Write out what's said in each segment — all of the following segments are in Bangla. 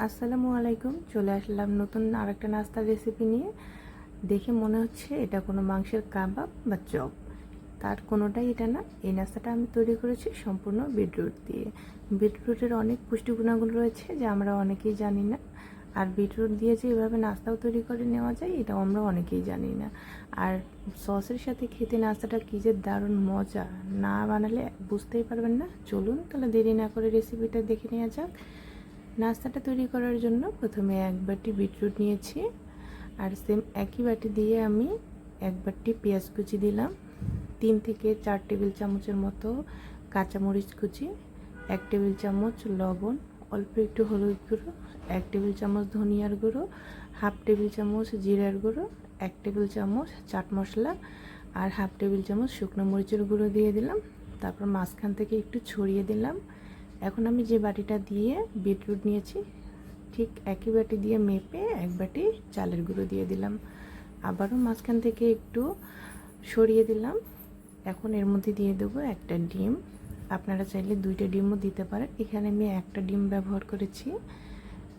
আসসালামু আলাইকুম। চলে আসলাম নতুন আরেকটা নাস্তার রেসিপি নিয়ে। দেখে মনে হচ্ছে এটা কোনো মাংসের কাবাব বা চপ, তার কোনোটাই এটা না। এই নাস্তাটা আমি তৈরি করেছি সম্পূর্ণ বিটরুট দিয়ে। বিটরুটের অনেক পুষ্টি গুণাগুণ রয়েছে যা আমরা অনেকেই জানি না। আর বিটরুট দিয়ে যে এভাবে নাস্তাও তৈরি করে নেওয়া যায় এটাও আমরা অনেকেই জানি না। আর সসের সাথে খেতে নাস্তাটা কী যে দারুণ মজা, না বানালে বুঝতেই পারবেন না। চলুন তাহলে দেরি না করে রেসিপিটা দেখে নেওয়া যাক। নাস্তাটা তৈরি করার জন্য প্রথমে এক বাটি বিটরুট নিয়েছি, আর সেম একই বাটি দিয়ে আমি এক বাটি পেঁয়াজ কুচি দিলাম, 3 থেকে 4 টেবিল চামচের মতো কাঁচামরিচ কুচি, 1 টেবিল চামচ লবণ, অল্প একটু হলুদ গুঁড়ো, 1 টেবিল চামচ ধনিয়ার গুঁড়ো, হাফ টেবিল চামচ জিরার গুঁড়ো, 1 টেবিল চামচ চাট মশলা আর হাফ টেবিল চামচ শুকনো মরিচের গুঁড়ো দিয়ে দিলাম। তারপর মাঝখান থেকে একটু ছড়িয়ে দিলাম। এখন আমি যে বাটিটা দিয়ে বিটরুট নিয়েছি ঠিক একই বাটি দিয়ে মেপে এক বাটি চালের গুঁড়ো দিয়ে দিলাম। আবারও মাঝখান থেকে একটু সরিয়ে দিলাম। এখন এর মধ্যে দিয়ে দেবো একটা ডিম। আপনারা চাইলে 2টা ডিমও দিতে পারেন, এখানে আমি একটা ডিম ব্যবহার করেছি।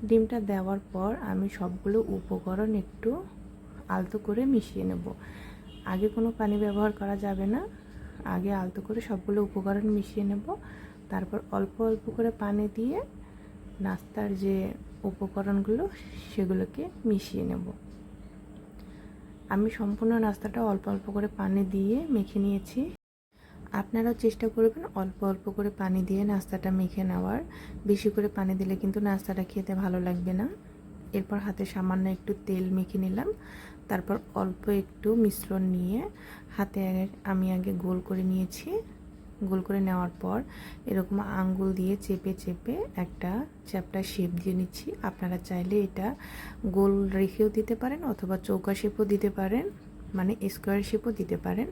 ডিমটা দেওয়ার পর আমি সবগুলো উপকরণ একটু আলতো করে মিশিয়ে নেব। আগে কোনো পানি ব্যবহার করা যাবে না, আগে আলতো করে সবগুলো উপকরণ মিশিয়ে নেব। তারপর অল্প অল্প করে পানি দিয়ে নাস্তার যে উপকরণগুলো সেগুলোকে মিশিয়ে নেব। আমি সম্পূর্ণ নাস্তাটা অল্প অল্প করে পানি দিয়ে মেখে নিয়েছি। আপনারাও চেষ্টা করবেন অল্প অল্প করে পানি দিয়ে নাস্তাটা মেখে নেওয়ার। বেশি করে পানি দিলে কিন্তু নাস্তাটা খেতে ভালো লাগবে না। এরপর হাতে সামান্য একটু তেল মেখে নিলাম। তারপর অল্প একটু মিশ্রণ নিয়ে হাতে আমি আগে গোল করে নিয়েছি। গোল করে নেওয়ার পর এরকম আঙ্গুল দিয়ে চেপে চেপে একটা চ্যাপ্টা শেপ দিয়ে নিচ্ছি। আপনারা চাইলে এটা গোল রেখেও দিতে পারেন অথবা চৌকা শেপও দিতে পারেন, মানে স্কোয়ার শেপও দিতে পারেন।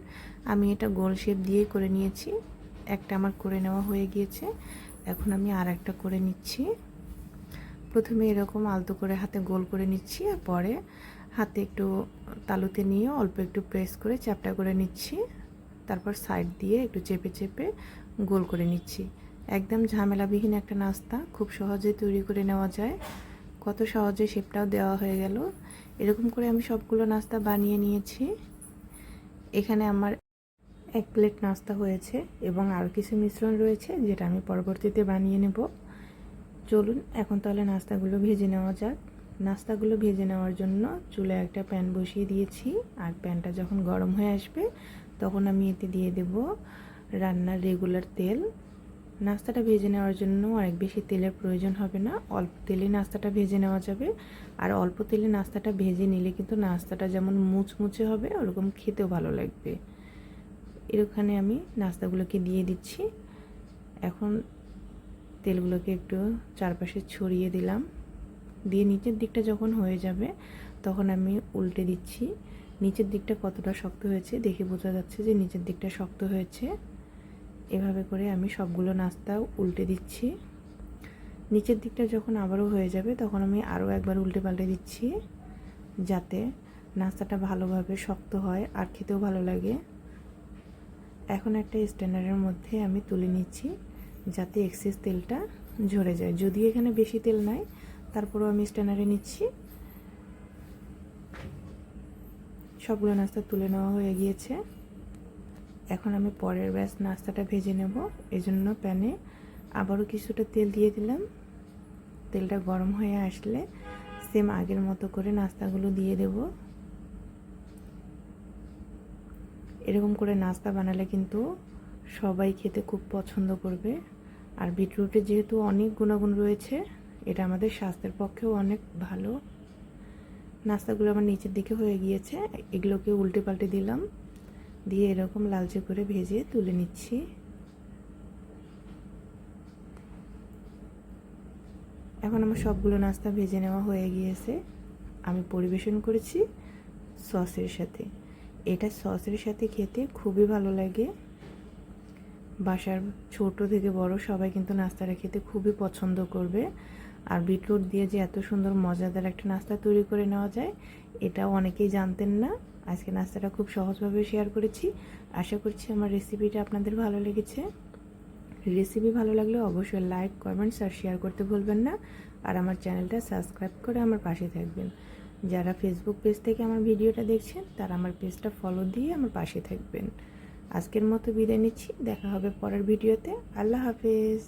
আমি এটা গোল শেপ দিয়েই করে নিয়েছি। একটা আমার করে নেওয়া হয়ে গিয়েছে, এখন আমি আর একটা করে নিচ্ছি। প্রথমে এরকম আলতো করে হাতে গোল করে নিচ্ছি, আর পরে হাতে একটু তালুতে নিয়ে অল্প একটু প্রেস করে চ্যাপ্টা করে নিচ্ছি। তারপর সাইড দিয়ে একটু চেপে চেপে গোল করে নিচ্ছি। একদম ঝামেলাবিহীন একটা নাস্তা, খুব সহজে তৈরি করে নেওয়া যায়। কত সহজে শেপটাও দেওয়া হয়ে গেল। এরকম করে আমি সবগুলো নাস্তা বানিয়ে নিয়েছি। এখানে আমার 1 প্লেট নাস্তা হয়েছে এবং আরও কিছু মিশ্রণ রয়েছে যেটা আমি পরবর্তীতে বানিয়ে নেব। চলুন এখন তাহলে নাস্তাগুলো ভেজে নেওয়া যাক। নাস্তাগুলো ভেজে নেওয়ার জন্য চুলায় একটা প্যান বসিয়ে দিয়েছি, আর প্যানটা যখন গরম হয়ে আসবে তখন আমি এতে দিয়ে দেব রান্নার রেগুলার তেল। নাস্তাটা ভেজে নেওয়ার জন্য অনেক বেশি তেলের প্রয়োজন হবে না, অল্প তেলে নাস্তাটা ভেজে নেওয়া যাবে। আর অল্প তেলে নাস্তাটা ভেজে নিলে কিন্তু নাস্তাটা যেমন মুচমুচে হবে ওরকম খেতেও ভালো লাগবে। এখানে আমি নাস্তাগুলোকে দিয়ে দিচ্ছি। এখন তেলগুলোকে একটু চারপাশে ছড়িয়ে দিলাম, দিয়ে নিচের দিকটা যখন হয়ে যাবে তখন আমি উল্টে দিচ্ছি। নিচের দিকটা কতটা শক্ত হয়েছে দেখে বোঝা যাচ্ছে যে নিচের দিকটা শক্ত হয়েছে। এভাবে করে আমি সবগুলো নাস্তা উল্টে দিচ্ছি। নিচের দিকটা যখন আবারও হয়ে যাবে তখন আমি আরও একবার উল্টে পাল্টে দিচ্ছি, যাতে নাস্তাটা ভালোভাবে শক্ত হয় আর খেতেও ভালো লাগে। এখন একটা স্ট্যান্ডারের মধ্যে আমি তুলে নিচ্ছি যাতে এক্সেস তেলটা ঝরে যায়। যদিও এখানে বেশি তেল নাই, তারপরেও আমি স্ট্যান্ডারে নিচ্ছি। সবগুলো নাস্তা তুলে নেওয়া হয়ে গিয়েছে। এখন আমি পরের ব্যাচ নাস্তাটা ভেজে নেব। এজন্য প্যানে আবারও কিছুটা তেল দিয়ে দিলাম। তেলটা গরম হয়ে আসলে সেম আগের মতো করে নাস্তাগুলো দিয়ে দেব। এরকম করে নাস্তা বানালে কিন্তু সবাই খেতে খুব পছন্দ করবে। আর বিটরুটে যেহেতু অনেক গুণাগুণ রয়েছে, এটা আমাদের স্বাস্থ্যের পক্ষেও অনেক ভালো। নাস্তাগুলো আমার নিচের দিকে হয়ে গিয়েছে, এগুলোকে উল্টে পাল্টে দিলাম, দিয়ে এরকম লালচে করে ভেজে তুলে নিচ্ছি। এখন আমার সবগুলো নাস্তা ভেজে নেওয়া হয়ে গিয়েছে। আমি পরিবেশন করেছি সসের সাথে। এটা সসের সাথে খেতে খুবই ভালো লাগে। বাসার ছোট থেকে বড় সবাই কিন্তু নাস্তাটা খেতে খুবই পছন্দ করবে। আর বিটরুট দিয়ে যে এত সুন্দর মজাদার একটা নাস্তা তৈরি করে নেওয়া যায় এটাও অনেকেই জানতেন না। আজকে নাস্তাটা খুব সহজভাবে শেয়ার করেছি। আশা করছি আমার রেসিপিটা আপনাদের ভালো লেগেছে। রেসিপি ভালো লাগলে অবশ্যই লাইক, কমেন্টস আর শেয়ার করতে ভুলবেন না। আর আমার চ্যানেলটা সাবস্ক্রাইব করে আমার পাশে থাকবেন। যারা ফেসবুক পেজ থেকে আমার ভিডিওটা দেখছেন তারা আমার পেজটা ফলো দিয়ে আমার পাশে থাকবেন। আজকের মতো বিদায় নিচ্ছি, দেখা হবে পরের ভিডিওতে। আল্লাহ হাফেজ।